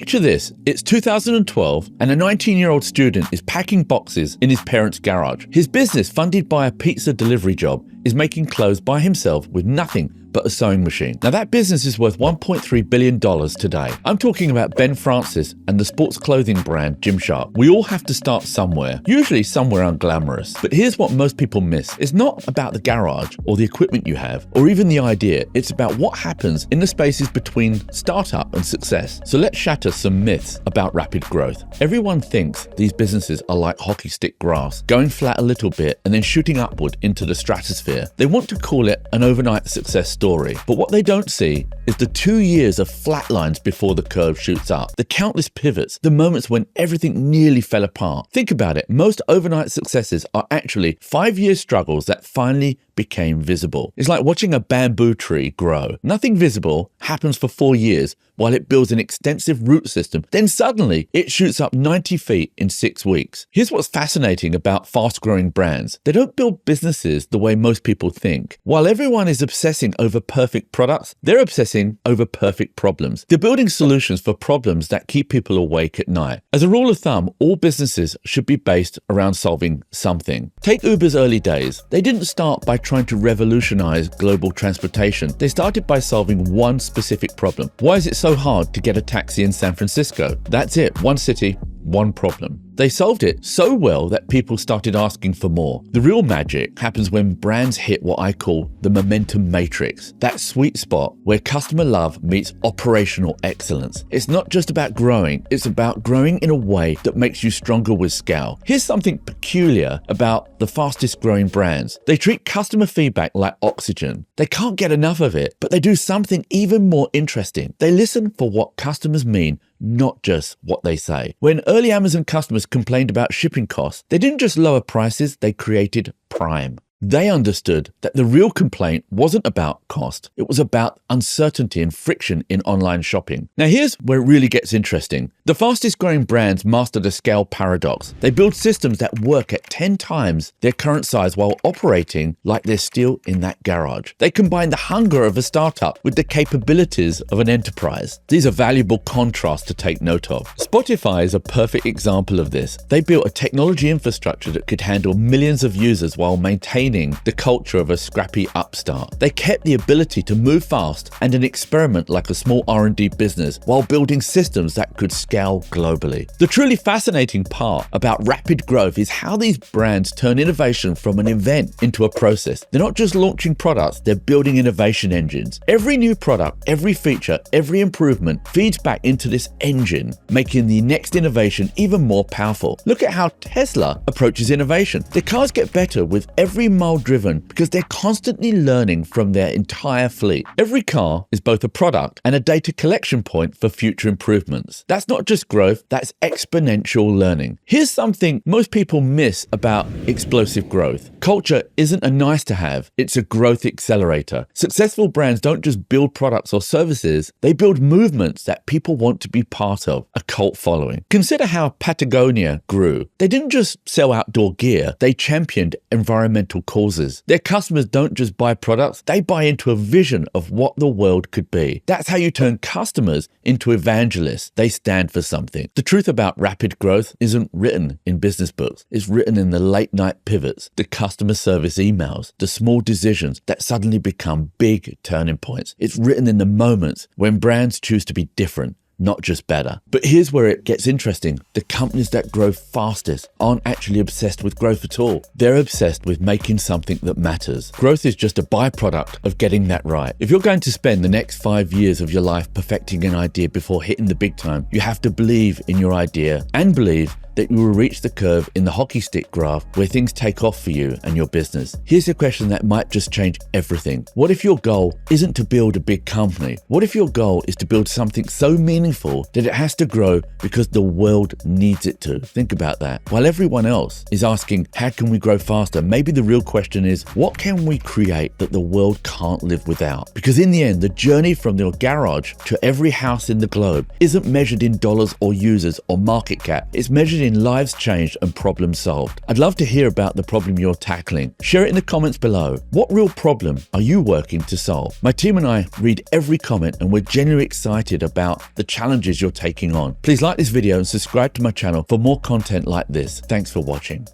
Picture this, it's 2012 and a 19-year-old student is packing boxes in his parents' garage. His business, funded by a pizza delivery job, is making clothes by himself with nothing but a sewing machine. Now that business is worth $1.3 billion today. I'm talking about Ben Francis and the sports clothing brand Gymshark. We all have to start somewhere, usually somewhere unglamorous. But here's what most people miss. It's not about the garage or the equipment you have, or even the idea. It's about what happens in the spaces between startup and success. So let's shatter some myths about rapid growth. Everyone thinks these businesses are like hockey stick grass, going flat a little bit and then shooting upward into the stratosphere. They want to call it an overnight success story, but what they don't see is the 2 years of flat lines before the curve shoots up, the countless pivots, the moments when everything nearly fell apart. Think about it, most overnight successes are actually 5-year struggles that finally became visible. It's like watching a bamboo tree grow. Nothing visible happens for 4 years while it builds an extensive root system. Then suddenly it shoots up 90 feet in 6 weeks. Here's what's fascinating about fast-growing brands. They don't build businesses the way most people think. While everyone is obsessing over perfect products, they're obsessing over perfect problems. They're building solutions for problems that keep people awake at night. As a rule of thumb, all businesses should be based around solving something. Take Uber's early days. They didn't start by trying to revolutionize global transportation. They started by solving one specific problem. Why is it so hard to get a taxi in San Francisco? That's it. One city, one problem. They solved it so well that people started asking for more. The real magic happens when brands hit what I call the momentum matrix, that sweet spot where customer love meets operational excellence. It's not just about growing, it's about growing in a way that makes you stronger with scale. Here's something peculiar about the fastest growing brands. They treat customer feedback like oxygen. They can't get enough of it, but they do something even more interesting. They listen for what customers mean, not just what they say. When early Amazon customers complained about shipping costs, they didn't just lower prices, they created Prime. They understood that the real complaint wasn't about cost, it was about uncertainty and friction in online shopping. Now here's where it really gets interesting. The fastest growing brands master the scale paradox. They build systems that work at 10 times their current size while operating like they're still in that garage. They combine the hunger of a startup with the capabilities of an enterprise. These are valuable contrasts to take note of. Spotify is a perfect example of this. They built a technology infrastructure that could handle millions of users while maintaining the culture of a scrappy upstart. They kept the ability to move fast and an experiment like a small R&D business while building systems that could scale globally. The truly fascinating part about rapid growth is how these brands turn innovation from an event into a process. They're not just launching products, they're building innovation engines. Every new product, every feature, every improvement feeds back into this engine, making the next innovation even more powerful. Look at how Tesla approaches innovation. Their cars get better with every mile driven because they're constantly learning from their entire fleet. Every car is both a product and a data collection point for future improvements. That's not just growth, that's exponential learning. Here's something most people miss about explosive growth. Culture isn't a nice to have, it's a growth accelerator. Successful brands don't just build products or services, they build movements that people want to be part of, a cult following. Consider how Patagonia grew. They didn't just sell outdoor gear, they championed environmental causes. Their customers don't just buy products, they buy into a vision of what the world could be. That's how you turn customers into evangelists. They stand for something. The truth about rapid growth isn't written in business books. It's written in the late night pivots, the customer service emails, the small decisions that suddenly become big turning points. It's written in the moments when brands choose to be different, not just better. But here's where it gets interesting. The companies that grow fastest aren't actually obsessed with growth at all. They're obsessed with making something that matters. Growth is just a byproduct of getting that right. If you're going to spend the next 5 years of your life perfecting an idea before hitting the big time, you have to believe in your idea and believe that you will reach the curve in the hockey stick graph where things take off for you and your business. Here's a question that might just change everything. What if your goal isn't to build a big company? What if your goal is to build something so meaningful that it has to grow because the world needs it to? Think about that. While everyone else is asking, how can we grow faster? Maybe the real question is, what can we create that the world can't live without? Because in the end, the journey from your garage to every house in the globe isn't measured in dollars or users or market cap. It's measured seeing lives changed and problems solved. I'd love to hear about the problem you're tackling. Share it in the comments below. What real problem are you working to solve? My team and I read every comment and we're genuinely excited about the challenges you're taking on. Please like this video and subscribe to my channel for more content like this. Thanks for watching.